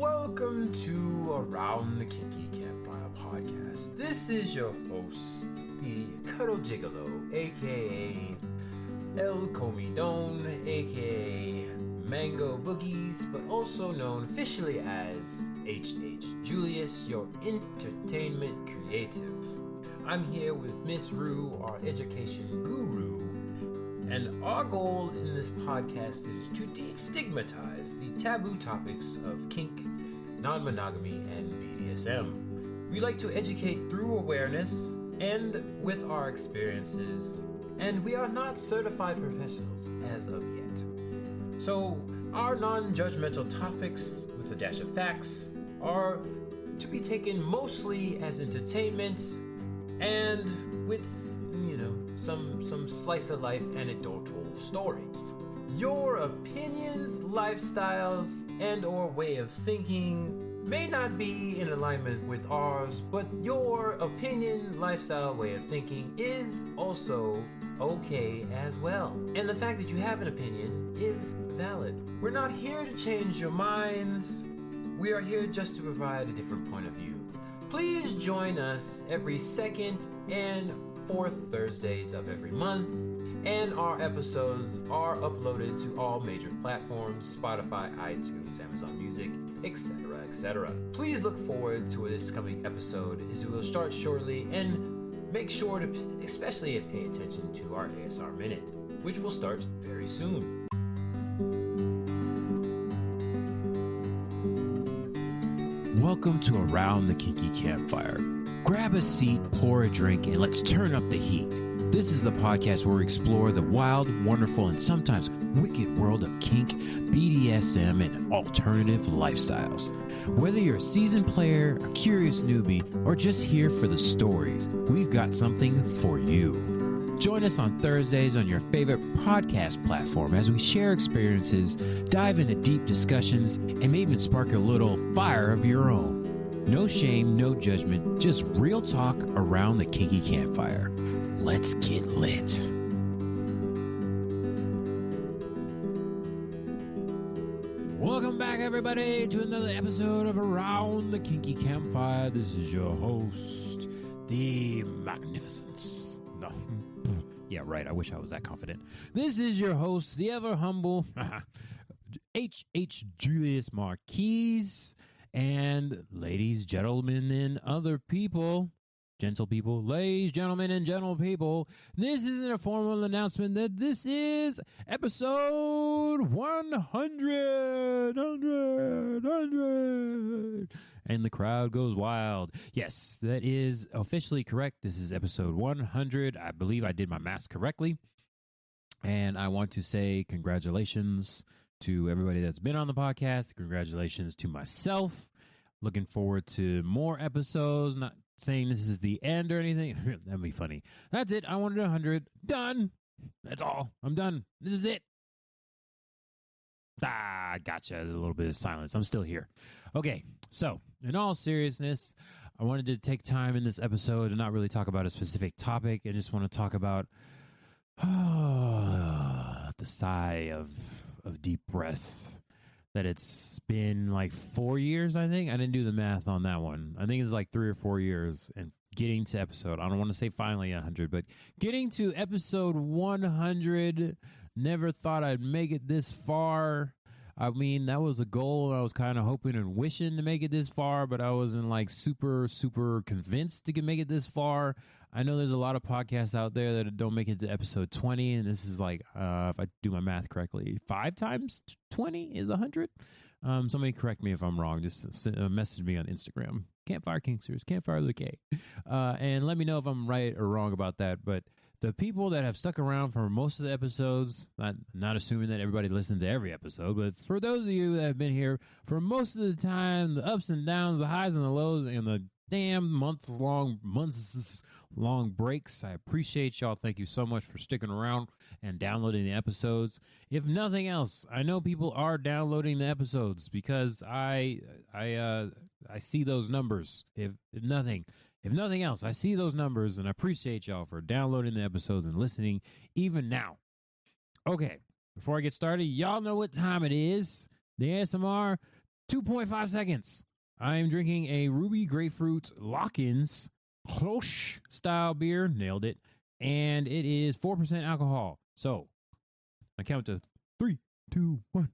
Welcome to Around the Kinky Campfire podcast. This is your host, the Cuddle Gigolo, aka El Comidon, aka Mango Boogies, but also known officially as H.H. Julius, your entertainment creative. I'm here with Miss Rue, our education guru, and our goal in this podcast is to destigmatize the taboo topics of kink, non-monogamy, and BDSM. We like to educate through awareness and with our experiences, and we are not certified professionals as of yet. So our non-judgmental topics, with a dash of facts, are to be taken mostly as entertainment and with, some slice of life anecdotal stories. Your opinions, lifestyles, and or way of thinking may not be in alignment with ours, but your opinion, lifestyle, way of thinking is also okay as well. And the fact that you have an opinion is valid. We're not here to change your minds. We are here just to provide a different point of view. Please join us every second and fourth Thursdays of every month, and our episodes are uploaded to all major platforms: Spotify, iTunes, Amazon Music, etc., etc. Please look forward to this coming episode, as we will start shortly, and make sure to especially pay attention to our ASR Minute, which will start very soon. Welcome to Around the Kinky Campfire. Grab a seat, pour a drink, and let's turn up the heat. This is the podcast where we explore the wild, wonderful, and sometimes wicked world of kink, BDSM, and alternative lifestyles. Whether you're a seasoned player, a curious newbie, or just here for the stories, we've got something for you. Join us on Thursdays on your favorite podcast platform as we share experiences, dive into deep discussions, and may even spark a little fire of your own. No shame, no judgment, just real talk around the kinky campfire. Let's get lit. Welcome back, everybody, to another episode of Around the Kinky Campfire. This is your host, the Magnificence. No. Yeah, right. I wish I was that confident. This is your host, the ever humble H.H. Julius Marquise. And ladies, gentlemen, and other people, gentle people, ladies, gentlemen, and gentle people, this isn't a formal announcement that this is episode 100. And the crowd goes wild. Yes, that is officially correct. This is episode 100. I believe I did my math correctly. And I want to say congratulations to everybody that's been on the podcast. Congratulations to myself. Looking forward to more episodes. Not saying this is the end or anything. That'd be funny. That's it. I wanted 100. Done. That's all. I'm done. This is it. Gotcha. There's a little bit of silence. I'm still here. Okay. So, in all seriousness, I wanted to take time in this episode and not really talk about a specific topic. I just want to talk about the sigh of deep breath that it's been like 4 years, I think. I didn't do the math on that one. I think it's like 3 or 4 years, and getting to episode, I don't want to say finally 100, but getting to episode 100, never thought I'd make it this far. I mean, that was a goal. I was kind of hoping and wishing to make it this far, but I wasn't like super convinced to make it this far. I know there's a lot of podcasts out there that don't make it to episode 20, and this is like, if I do my math correctly, 5 times 20 is 100. Somebody correct me if I'm wrong. Just message me on Instagram. Campfire Kinksters, Campfire the K. And let me know if I'm right or wrong about that. But the people that have stuck around for most of the episodes, not assuming that everybody listens to every episode, but for those of you that have been here for most of the time, the ups and downs, the highs and the lows, and the damn months long breaks, I appreciate y'all. Thank you so much for sticking around and downloading the episodes. If nothing else, I know people are downloading the episodes because I see those numbers. If nothing else, I see those numbers, and I appreciate y'all for downloading the episodes and listening even now. Okay, before I get started, y'all know what time it is. The ASMR 2.5 seconds. I'm drinking a Ruby Grapefruit Lock-Ins Klosch style beer. Nailed it. And it is 4% alcohol. So, I count to 3, 2, 1.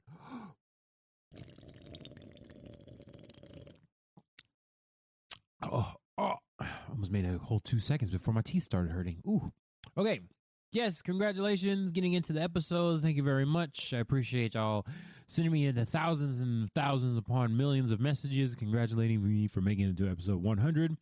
Almost made a whole 2 seconds before my teeth started hurting. Ooh. Okay. Yes, congratulations getting into the episode. Thank you very much. I appreciate y'all sending me into thousands and thousands upon millions of messages congratulating me for making it to episode 100.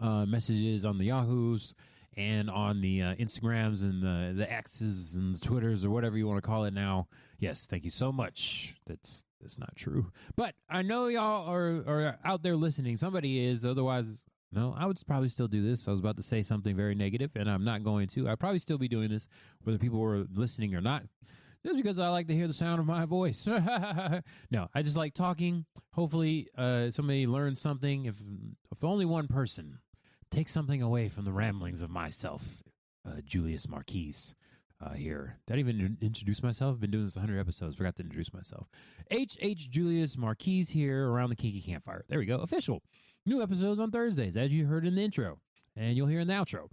Messages on the Yahoos and on the Instagrams and the X's and the Twitters or whatever you want to call it now. Yes, thank you so much. That's not true. But I know y'all are out there listening. Somebody is. Otherwise, no, I would probably still do this. I was about to say something very negative, and I'm not going to. I'd probably still be doing this, whether people were listening or not, just because I like to hear the sound of my voice. No, I just like talking. Hopefully, somebody learns something. If only one person takes something away from the ramblings of myself, Julius Marquise. Here. Did I even introduce myself? I've been doing this 100 episodes. Forgot to introduce myself. H. Julius Marquise here around the Kinky Campfire. There we go. Official. New episodes on Thursdays, as you heard in the intro. And you'll hear in the outro.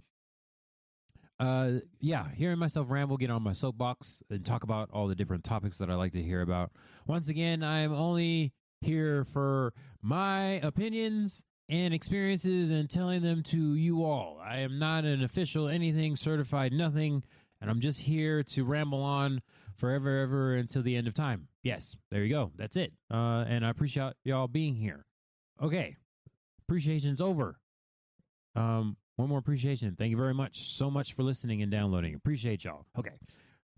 Hearing myself ramble, get on my soapbox, and talk about all the different topics that I like to hear about. Once again, I'm only here for my opinions and experiences and telling them to you all. I am not an official anything, certified nothing. And I'm just here to ramble on forever, ever until the end of time. Yes, there you go. That's it. And I appreciate y'all being here. Okay. Appreciation's over. One more appreciation. Thank you very much. So much for listening and downloading. Appreciate y'all. Okay.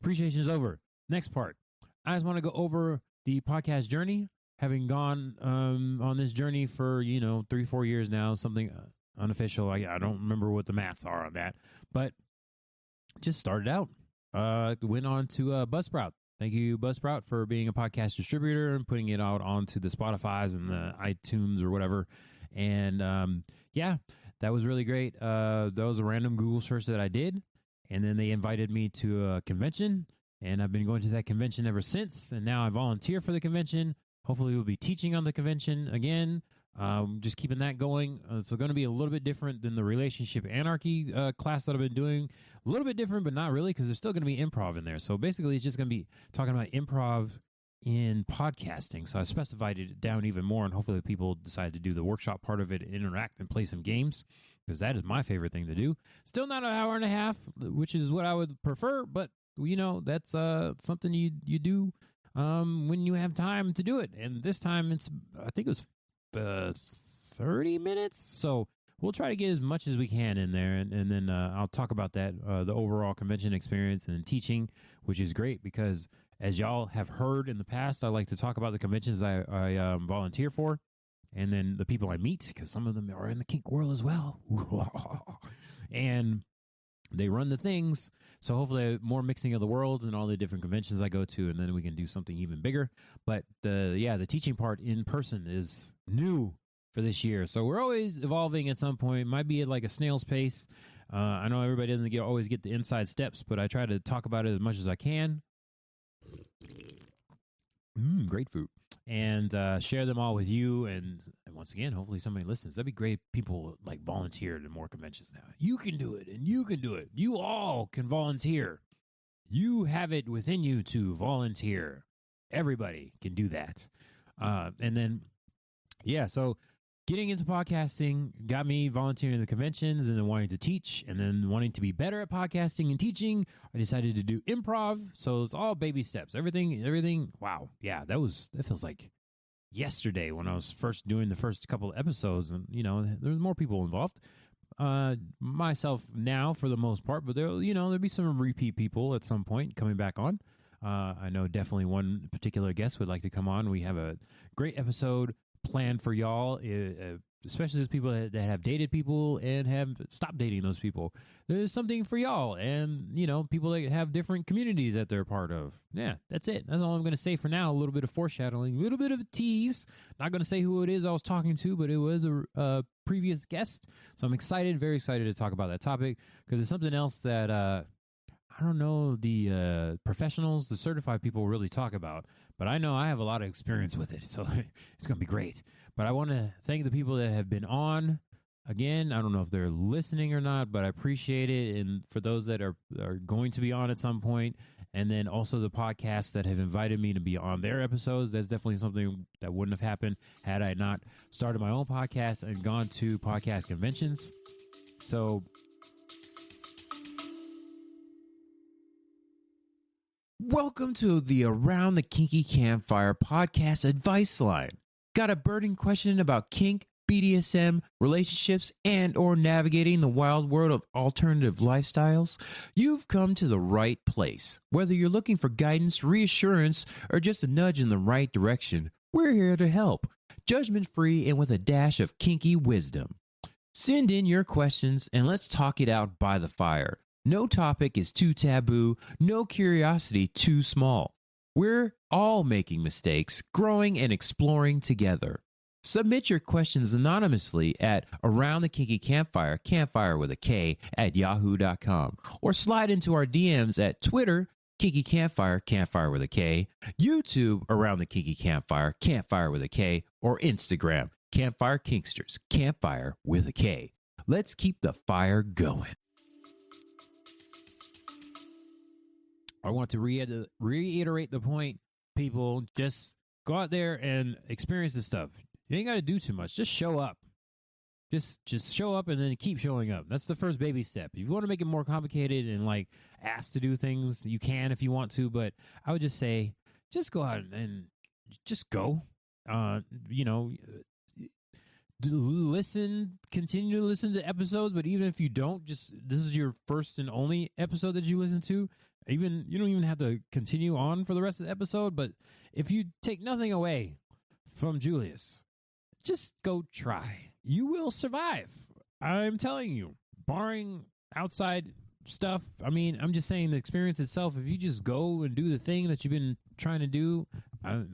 Appreciation's over. Next part. I just want to go over the podcast journey. Having gone on this journey for, 3-4 years now, something unofficial. I don't remember what the maths are on that. But just started out. Went on to Buzzsprout. Thank you, Buzzsprout, for being a podcast distributor and putting it out onto the Spotify's and the iTunes or whatever. And that was really great. That was a random Google search that I did. And then they invited me to a convention. And I've been going to that convention ever since. And now I volunteer for the convention. Hopefully we'll be teaching on the convention again. Just keeping that going. So going to be a little bit different than the Relationship Anarchy class that I've been doing. A little bit different, but not really, because there's still going to be improv in there. So basically, it's just going to be talking about improv in podcasting. So I specified it down even more, and hopefully people decide to do the workshop part of it, interact and play some games, because that is my favorite thing to do. Still not an hour and a half, which is what I would prefer, but, that's something you do when you have time to do it. And this time, I think it was 30 minutes. So we'll try to get as much as we can in there. And then I'll talk about that, the overall convention experience and teaching, which is great because as y'all have heard in the past, I like to talk about the conventions I volunteer for. And then the people I meet, because some of them are in the kink world as well. And they run the things. So hopefully more mixing of the worlds and all the different conventions I go to, and then we can do something even bigger. But the teaching part in person is new for this year. So we're always evolving at some point. Might be at like a snail's pace. I know everybody doesn't always get the inside steps, but I try to talk about it as much as I can. Grapefruit. And share them all with you. And once again, hopefully somebody listens. That'd be great. People like volunteer to more conventions now. You can do it, and you can do it. You all can volunteer. You have it within you to volunteer. Everybody can do that. And then, so getting into podcasting got me volunteering at the conventions and then wanting to teach and then wanting to be better at podcasting and teaching. I decided to do improv. So it's all baby steps. Everything. Wow. Yeah, that feels like yesterday when I was first doing the first couple of episodes, and there's more people involved. Myself now for the most part, but there'll be some repeat people at some point coming back on. I know definitely one particular guest would like to come on. We have a great episode planned for y'all, especially those people that have dated people and have stopped dating those people. There's something for y'all, and people that have different communities that they're part of. Yeah, that's it. That's all I'm going to say for now. A little bit of foreshadowing, a little bit of a tease. Not going to say who it is I was talking to, but it was a previous guest. So I'm excited, very excited to talk about that topic, because it's something else that I don't know the professionals, the certified people really talk about, but I know I have a lot of experience with it, so it's going to be great. But I want to thank the people that have been on. Again, I don't know if they're listening or not, but I appreciate it. And for those that are going to be on at some point, and then also the podcasts that have invited me to be on their episodes, that's definitely something that wouldn't have happened had I not started my own podcast and gone to podcast conventions. So welcome to the Around the Kinky Campfire podcast advice line. Got a burning question about kink, BDSM, relationships, and or navigating the wild world of alternative lifestyles? You've come to the right place. Whether you're looking for guidance, reassurance, or just a nudge in the right direction, we're here to help. Judgment-free and with a dash of kinky wisdom. Send in your questions and let's talk it out by the fire. No topic is too taboo, no curiosity too small. We're all making mistakes, growing and exploring together. Submit your questions anonymously at AroundTheKinkyKampfire, campfire with a K, at yahoo.com, or slide into our DMs at Twitter, Kinky Campfire, campfire with a K, YouTube, Around the Kinky Campfire, campfire with a K, or Instagram, Campfire Kinksters, campfire with a K. Let's keep the fire going. I want to reiterate the point, people. Just go out there and experience this stuff. You ain't got to do too much. Just show up. Just show up and then keep showing up. That's the first baby step. If you want to make it more complicated and like ask to do things, you can if you want to. But I would just say, just go out and just go. Listen, continue to listen to episodes. But even if you don't, this is your first and only episode that you listen to. You don't even have to continue on for the rest of the episode. But if you take nothing away from Julius, just go try. You will survive. I'm telling you, barring outside stuff. I mean, I'm just saying the experience itself. If you just go and do the thing that you've been trying to do,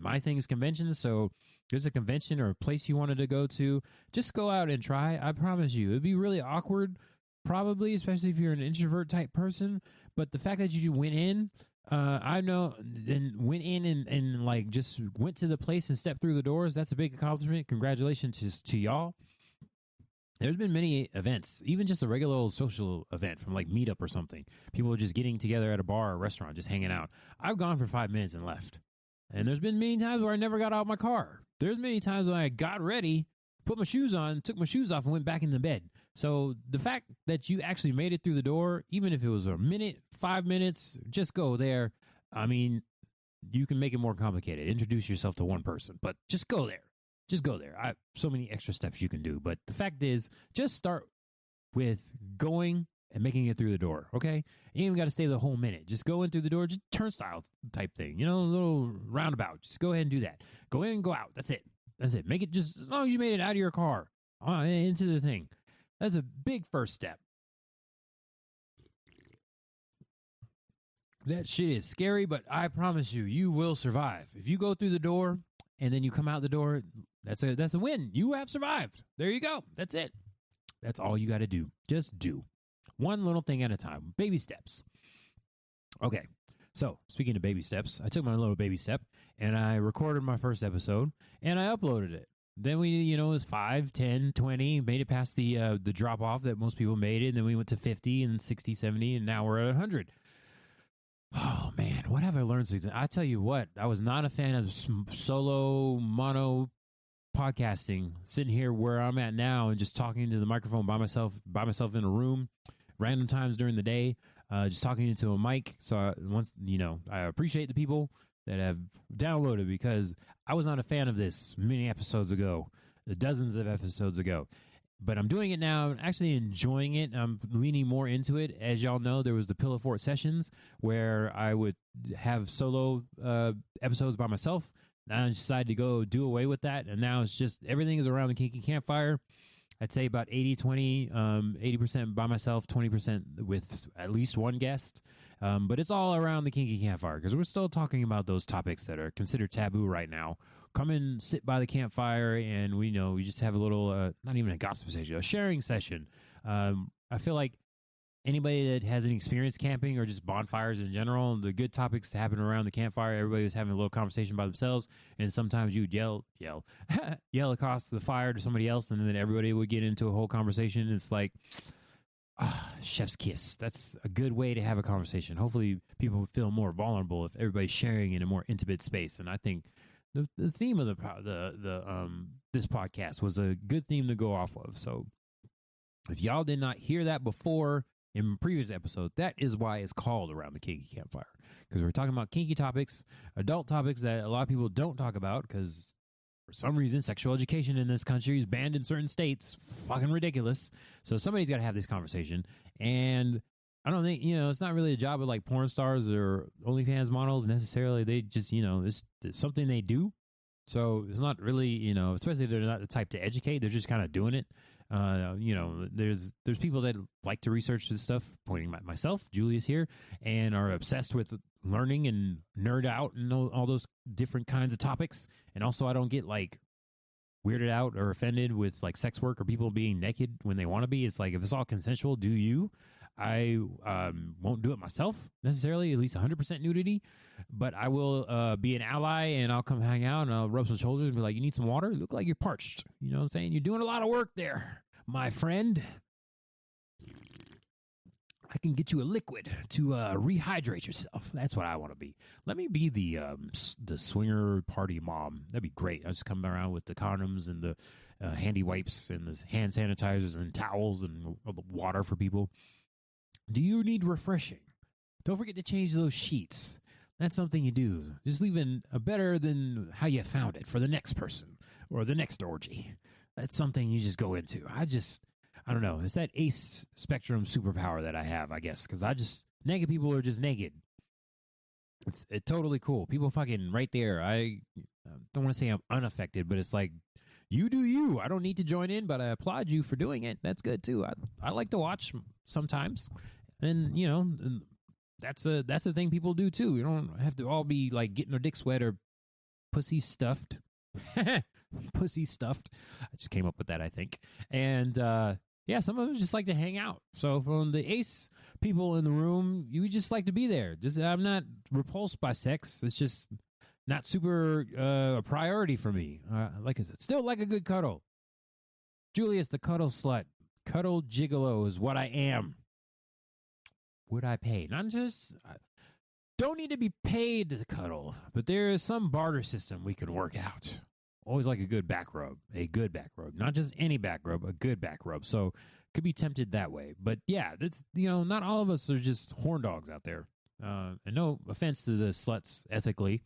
my thing is conventions. So there's a convention or a place you wanted to go to, just go out and try. I promise you, it'd be really awkward, probably, especially if you're an introvert type person. But the fact that you went in, I know, and went in and like just went to the place and stepped through the doors. That's a big accomplishment. Congratulations to y'all. There's been many events, even just a regular old social event from like meetup or something. People just getting together at a bar or restaurant, just hanging out. I've gone for 5 minutes and left. And there's been many times where I never got out of my car. There's many times when I got ready, put my shoes on, took my shoes off, and went back in the bed. So the fact that you actually made it through the door, even if it was a minute, 5 minutes, just go there. I mean, you can make it more complicated. Introduce yourself to one person, but just go there. Just go there. I have so many extra steps you can do. But the fact is, just start with going and making it through the door, okay? You ain't even got to stay the whole minute. Just go in through the door, just turnstile type thing, a little roundabout. Just go ahead and do that. Go in and go out. That's it. That's it. Make it just as long as you made it out of your car into the thing. That's a big first step. That shit is scary, but I promise you, you will survive. If you go through the door and then you come out the door, that's a win. You have survived. There you go. That's it. That's all you got to do. Just do one little thing at a time. Baby steps. Okay. So speaking of baby steps, I took my little baby step and I recorded my first episode and I uploaded it. Then we, it was 5, 10, 20, made it past the drop off that most people made it. And then we went to 50 and 60, 70, and now we're at 100. Oh man, what have I learned since? I tell you what, I was not a fan of solo mono podcasting, sitting here where I'm at now and just talking to the microphone by myself in a room, random times during the day, just talking into a mic. So I appreciate the people that have downloaded, because I was not a fan of this many episodes ago, dozens of episodes ago. But I'm doing it now. I'm actually enjoying it. I'm leaning more into it. As y'all know, there was the Pillow Fort sessions where I would have solo episodes by myself. Now I decided to go do away with that. And now it's just everything is around the Kinky Campfire. I'd say about 80-20, 80% by myself, 20% with at least one guest. But it's all around the Kinky Campfire because we're still talking about those topics that are considered taboo right now. Come and sit by the campfire and we just have a little, not even a gossip session, a sharing session. I feel like anybody that has any experience camping or just bonfires in general, the good topics to happen around the campfire, everybody was having a little conversation by themselves, and sometimes you'd yell across the fire to somebody else, and then everybody would get into a whole conversation. It's like, chef's kiss. That's a good way to have a conversation. Hopefully people feel more vulnerable if everybody's sharing in a more intimate space. And I think the theme of this podcast was a good theme to go off of. So if y'all did not hear that before in previous episode, that is why it's called Around the Kinky Campfire, because we're talking about kinky topics, adult topics that a lot of people don't talk about because for some reason sexual education in this country is banned in certain states. Fucking ridiculous. So somebody's got to have this conversation, and I don't think, it's not really a job of like porn stars or OnlyFans models necessarily. They just, it's something they do. So it's not really, especially if they're not the type to educate, they're just kind of doing it. There's people that like to research this stuff, pointing myself, Julius here, and are obsessed with learning and nerd out and all those different kinds of topics. And also I don't get like weirded out or offended with like sex work or people being naked when they want to be. It's like, if it's all consensual, do you? I won't do it myself necessarily, at least 100% nudity, but I will be an ally, and I'll come hang out and I'll rub some shoulders and be like, you need some water? You look like you're parched. You know what I'm saying? You're doing a lot of work there, my friend. I can get you a liquid to rehydrate yourself. That's what I want to be. Let me be the swinger party mom. That'd be great. I just come around with the condoms and the handy wipes and the hand sanitizers and towels and water for people. Do you need refreshing? Don't forget to change those sheets. That's something you do. Just leaving a better than how you found it for the next person or the next orgy. That's something you just go into. I don't know. It's that ace spectrum superpower that I have, I guess, because naked people are just naked. It's totally cool. People fucking right there. I don't want to say I'm unaffected, but it's like, you do you. I don't need to join in, but I applaud you for doing it. That's good too. I like to watch sometimes. And, that's a thing people do too. You don't have to all be like getting their dicks wet or pussy stuffed. Pussy stuffed. I just came up with that, I think. And, some of them just like to hang out. So from the ace people in the room, you just like to be there. I'm not repulsed by sex. It's just not super a priority for me. Like I said, still like a good cuddle. Julius, the cuddle slut. Cuddle gigolo is what I am. Would I pay? Don't need to be paid to cuddle, but there is some barter system we can work out. Always like a good back rub, not just any back rub, a good back rub. So could be tempted that way. But yeah, that's, not all of us are just horn dogs out there. And no offense to the sluts ethically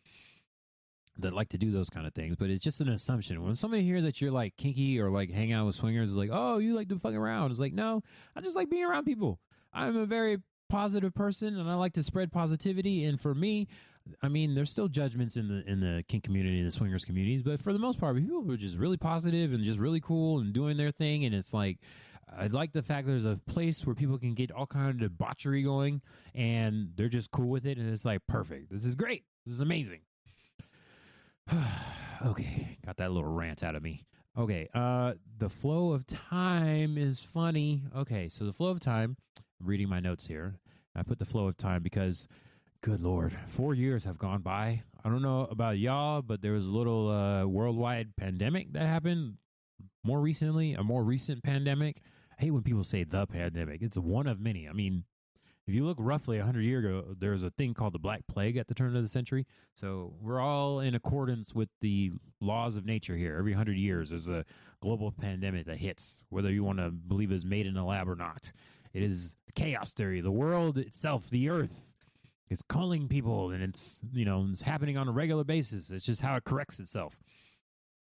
that like to do those kind of things, but it's just an assumption. When somebody hears that you're like kinky or like hang out with swingers, it's like, oh, you like to fuck around. It's like, no, I just like being around people. I'm a very positive person, and I like to spread positivity. And for me, I mean, there's still judgments in the kink community and the swingers communities, but for the most part, people are just really positive and just really cool and doing their thing. And it's like, I like the fact that there's a place where people can get all kind of debauchery going, and they're just cool with it. And it's like, perfect. This is great. This is amazing. Okay, got that little rant out of me. Okay, the flow of time is funny. Okay, so the flow of time, I'm reading my notes here. I put the flow of time because, good Lord, 4 years have gone by. I don't know about y'all, but there was a little worldwide pandemic that happened more recently, a more recent pandemic. I hate when people say the pandemic. It's one of many. I mean, if you look roughly 100 years ago, there was a thing called the Black Plague at the turn of the century. So we're all in accordance with the laws of nature here. Every 100 years, there's a global pandemic that hits, whether you want to believe it's made in a lab or not. It is the chaos theory. The world itself, the earth, is culling people, and it's, it's happening on a regular basis. It's just how it corrects itself.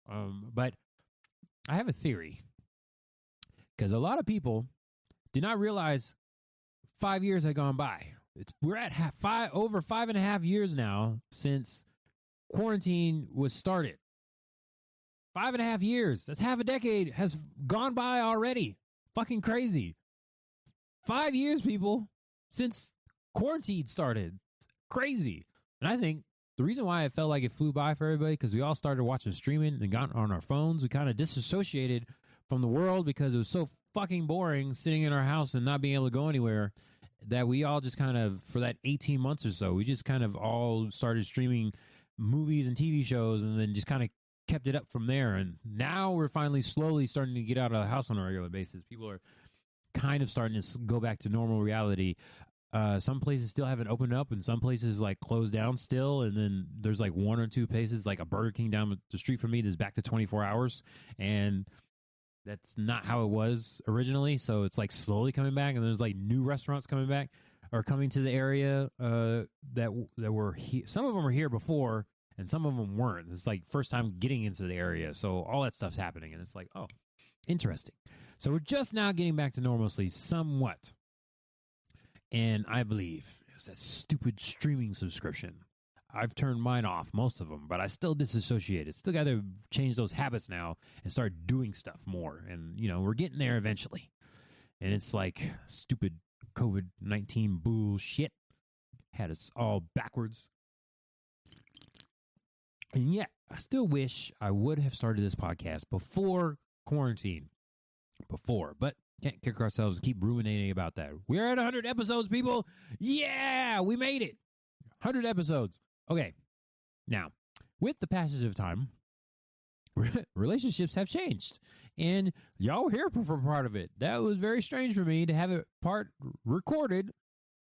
But I have a theory, because a lot of people did not realize 5 years had gone by. We're at over 5.5 years now since quarantine was started. 5.5 years. That's half a decade has gone by already. Fucking crazy. 5 years, people, since quarantine started. Crazy. And I think the reason why I felt like it flew by for everybody, because we all started watching streaming and got on our phones. We kind of disassociated from the world because it was so fucking boring sitting in our house and not being able to go anywhere that we all just kind of, for that 18 months or so, we just kind of all started streaming movies and TV shows and then just kind of kept it up from there. And now we're finally slowly starting to get out of the house on a regular basis. People are kind of starting to go back to normal reality. Some places still haven't opened up, and some places like closed down still. And then there's like one or two places, like a Burger King down the street from me, that's back to 24 hours. And that's not how it was originally. So it's like slowly coming back. And there's like new restaurants coming back or coming to the area that were here. Some of them were here before, and some of them weren't. It's like first time getting into the area. So all that stuff's happening. And it's like, oh, interesting. So we're just now getting back to normalcy somewhat. And I believe it was that stupid streaming subscription. I've turned mine off, most of them, but I still disassociated. Still got to change those habits now and start doing stuff more. And, you know, we're getting there eventually. And it's like stupid COVID-19 bullshit had us all backwards. And yet, I still wish I would have started this podcast before quarantine. But can't kick ourselves and keep ruminating about that. We're at 100 episodes, people. Yeah, we made it. 100 episodes. Okay. Now, with the passage of time, relationships have changed. And y'all were here for part of it. That was very strange for me to have it part recorded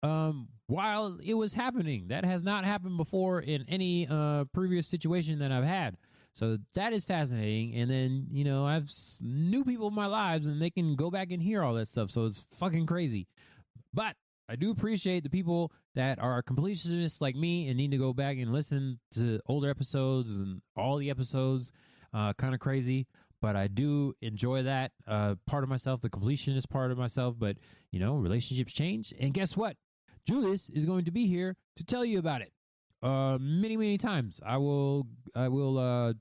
while it was happening. That has not happened before in any previous situation that I've had. So that is fascinating. And then, you know, I've new people in my lives and they can go back and hear all that stuff. So it's fucking crazy. But I do appreciate the people that are completionists like me and need to go back and listen to older episodes and all the episodes. Kind of crazy. But I do enjoy that part of myself, the completionist part of myself. But, you know, relationships change. And guess what? Julius is going to be here to tell you about it. Many times. I will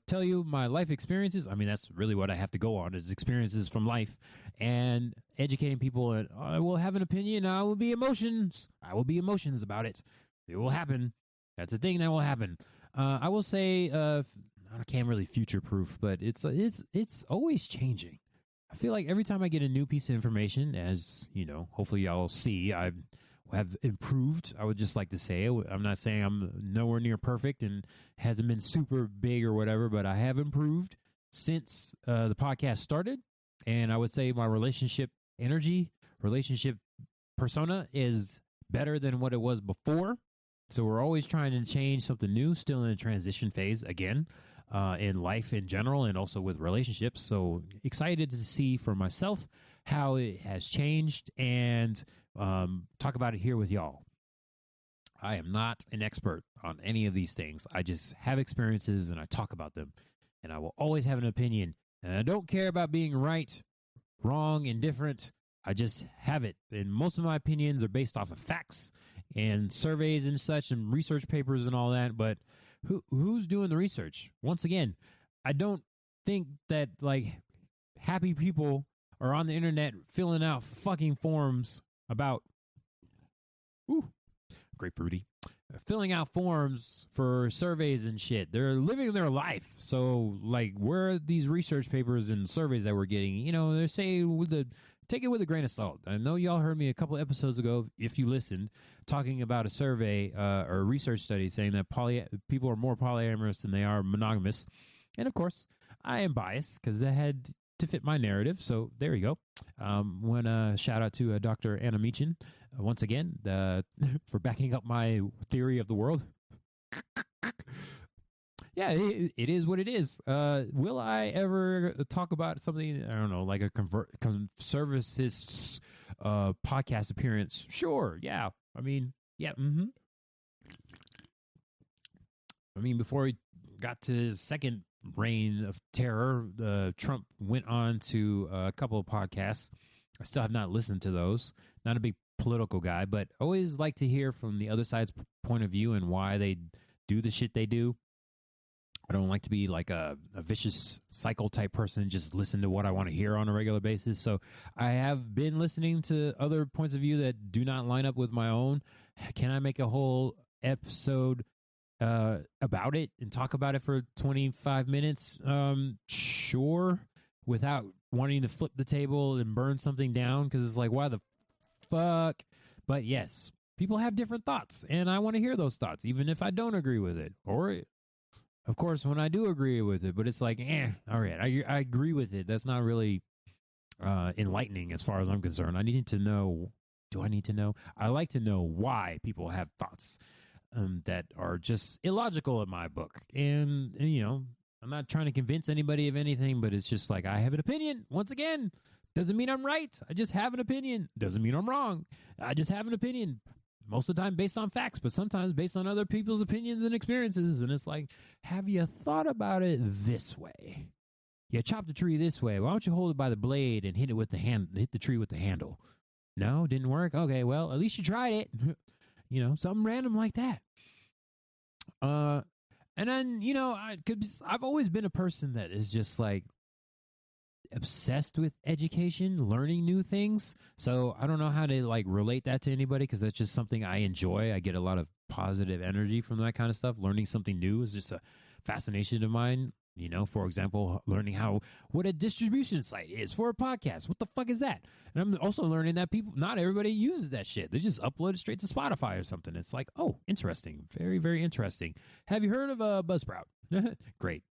tell you my life experiences. I mean, that's really what I have to go on, is experiences from life and educating people. And I will have an opinion. I will be emotions about it. It will happen. That's a thing that will happen. I will say, I can't really future proof, but it's always changing. I feel like every time I get a new piece of information, as you know, hopefully y'all see, I have improved. I would just like to say, I'm not saying I'm nowhere near perfect and hasn't been super big or whatever, but I have improved since the podcast started. And I would say my relationship persona is better than what it was before. So we're always trying to change something new, still in a transition phase again, in life in general and also with relationships. So excited to see for myself how it has changed and talk about it here with y'all. I am not an expert on any of these things. I just have experiences and I talk about them. And I will always have an opinion. And I don't care about being right, wrong, indifferent. I just have it. And most of my opinions are based off of facts and surveys and such and research papers and all that. But who's doing the research? Once again, I don't think that like happy people are on the internet filling out fucking forms about grapefruity, filling out forms for surveys and shit. They're living their life. So like, where are these research papers and surveys that we're getting? You know, they say take it with a grain of salt. I know y'all heard me a couple episodes ago, if you listened, talking about a survey or a research study saying that people are more polyamorous than they are monogamous. And of course, I am biased because that had to fit my narrative. So there you go. Want shout out to Dr. Anna Meechan once again for backing up my theory of the world. Yeah, it is what it is. Will I ever talk about something, I don't know, like a conservatist podcast appearance? Sure, yeah. I mean, yeah, I mean, before he got to his second reign of terror, Trump went on to a couple of podcasts. I still have not listened to those. Not a big political guy, but always like to hear from the other side's point of view and why they do the shit they do. I don't like to be like a vicious cycle type person, just listen to what I want to hear on a regular basis. So I have been listening to other points of view that do not line up with my own. Can I make a whole episode about it and talk about it for 25 minutes? Sure. without wanting to flip the table and burn something down, because it's like, why the fuck? But yes, people have different thoughts, and I want to hear those thoughts, even if I don't agree with it. Or, of course, when I do agree with it, but it's like, all right, I agree with it. That's not really enlightening as far as I'm concerned. I need to know. Do I need to know? I like to know why people have thoughts that are just illogical in my book. And, you know, I'm not trying to convince anybody of anything, but it's just like, I have an opinion. Once again, doesn't mean I'm right. I just have an opinion. Doesn't mean I'm wrong. I just have an opinion. Most of the time based on facts, but sometimes based on other people's opinions and experiences. And it's like, have you thought about it this way? You chop the tree this way. Why don't you hold it by the blade and hit the tree with the handle? No, didn't work. Okay, well, at least you tried it. You know, something random like that. And then, you know, I've always been a person that is just like obsessed with education, learning new things. So I don't know how to like relate that to anybody, because that's just something I enjoy. I get a lot of positive energy from that kind of stuff. Learning something new is just a fascination of mine. You know, for example, learning what a distribution site is for a podcast. What the fuck is that? And I'm also learning that not everybody uses that shit. They just upload it straight to Spotify or something. It's like, oh, interesting. Very, very interesting. Have you heard of Buzzsprout? Great.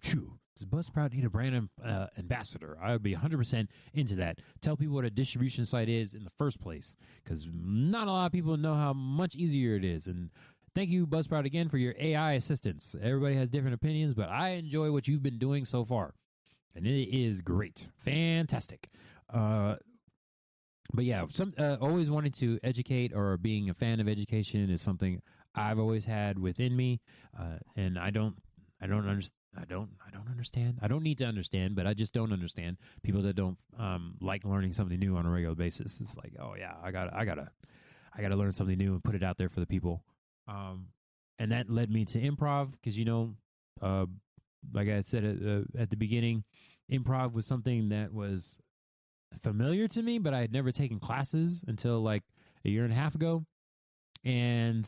True. Does Buzzsprout need a brand ambassador? I would be 100% into that. Tell people what a distribution site is in the first place, because not a lot of people know how much easier it is. And thank you, Buzzsprout, again, for your AI assistance. Everybody has different opinions, but I enjoy what you've been doing so far. And it is great. Fantastic. But yeah, always wanted to educate, or being a fan of education is something I've always had within me. And I don't understand. I don't need to understand, but I just don't understand people that don't like learning something new on a regular basis. It's like, oh yeah, I gotta learn something new and put it out there for the people. And that led me to improv, because, you know, like I said at the beginning, improv was something that was familiar to me, but I had never taken classes until like a year and a half ago. And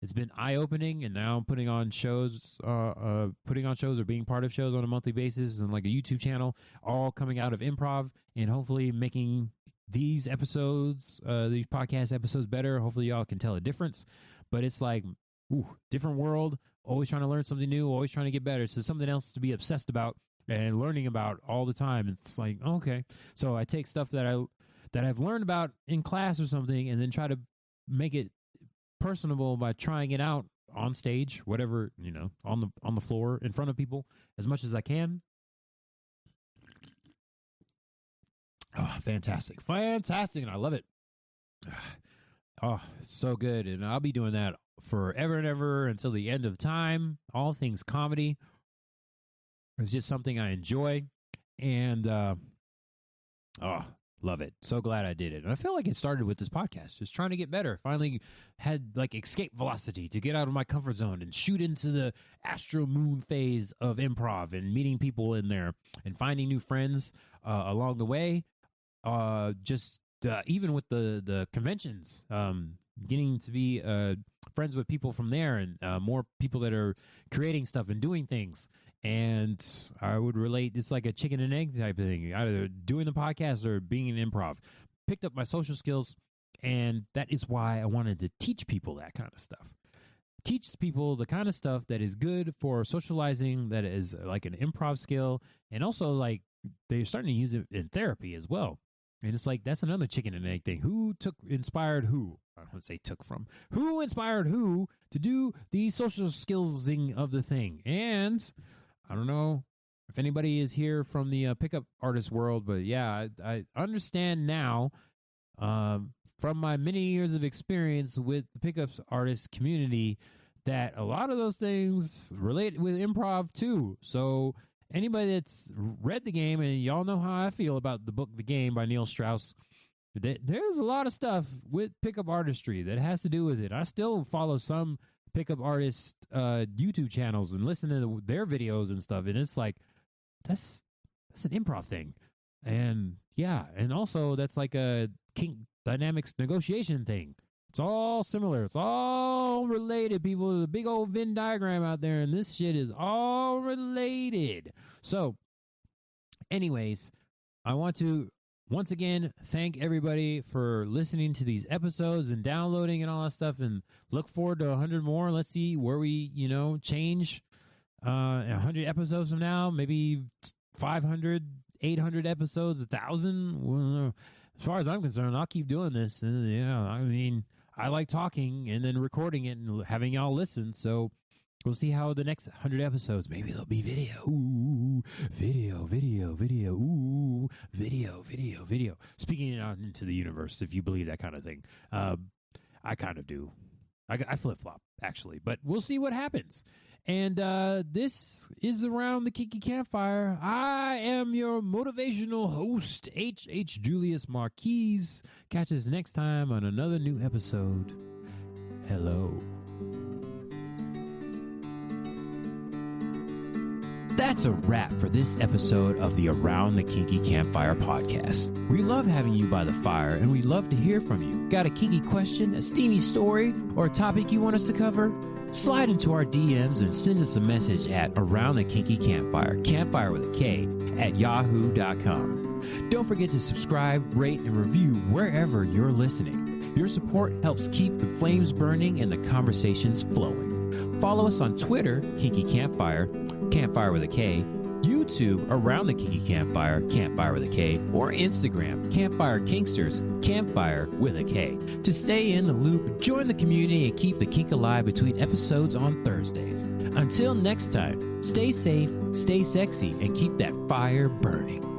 it's been eye-opening, and now I'm putting on shows or being part of shows on a monthly basis, and like a YouTube channel, all coming out of improv, and hopefully making these podcast episodes better. Hopefully y'all can tell a difference. But it's like, different world, always trying to learn something new, always trying to get better. So something else to be obsessed about and learning about all the time. It's like, okay. So I take stuff that I've learned about in class or something, and then try to make it personable by trying it out on stage, whatever, you know, on the floor in front of people as much as I can. Oh, fantastic. And I love it. Oh, it's so good. And I'll be doing that forever and ever until the end of time. All things comedy. It's just something I enjoy. And, love it. So glad I did it. And I feel like it started with this podcast, just trying to get better. Finally had like escape velocity to get out of my comfort zone and shoot into the astro moon phase of improv, and meeting people in there and finding new friends along the way. Even with the conventions, getting to be friends with people from there, and more people that are creating stuff and doing things. And I would relate, it's like a chicken and egg type of thing, either doing the podcast or being an improv. Picked up my social skills, and that is why I wanted to teach people that kind of stuff. Teach people the kind of stuff that is good for socializing, that is like an improv skill, and also like they're starting to use it in therapy as well. And it's like, that's another chicken and egg thing. Who inspired who? I don't say took from. Who inspired who to do the social skillsing of the thing? And I don't know if anybody is here from the pickup artist world, but yeah, I understand now from my many years of experience with the pickup artist community that a lot of those things relate with improv too. So anybody that's read the game, and y'all know how I feel about the book The Game by Neil Strauss, there's a lot of stuff with pickup artistry that has to do with it. I still follow some pickup artist YouTube channels and listen to their videos and stuff, and it's like, that's an improv thing. And yeah, and also that's like a kink dynamics negotiation thing. It's all similar. It's all related, people. There's a big old Venn diagram out there, and this shit is all related. So Anyways, I want to once again thank everybody for listening to these episodes and downloading and all that stuff, and look forward to 100 more. Let's see where we, change 100 episodes from now, maybe 500, 800 episodes, 1,000. As far as I'm concerned, I'll keep doing this. And, I like talking and then recording it and having y'all listen. So we'll see how the next 100 episodes, maybe there'll be video. Ooh, video. Ooh, video. Speaking it out into the universe, if you believe that kind of thing. I kind of do. I flip-flop, actually. But we'll see what happens. And this is Around the Kinky Campfire. I am your motivational host, H. Julius Marquise. Catch us next time on another new episode. Hello. That's a wrap for this episode of the Around the Kinky Campfire podcast. We love having you by the fire, and we'd love to hear from you. Got a kinky question, a steamy story, or a topic you want us to cover? Slide into our DMs and send us a message at AroundTheKinkyKampfire, campfire with a K, at yahoo.com. Don't forget to subscribe, rate, and review wherever you're listening. Your support helps keep the flames burning and the conversations flowing. Follow us on Twitter, Kinky Campfire, campfire with a K, YouTube, Around the Kinky Campfire, campfire with a K, or Instagram, Campfire Kinksters, campfire with a K. To stay in the loop, join the community and keep the kink alive between episodes on Thursdays. Until next time, stay safe, stay sexy, and keep that fire burning.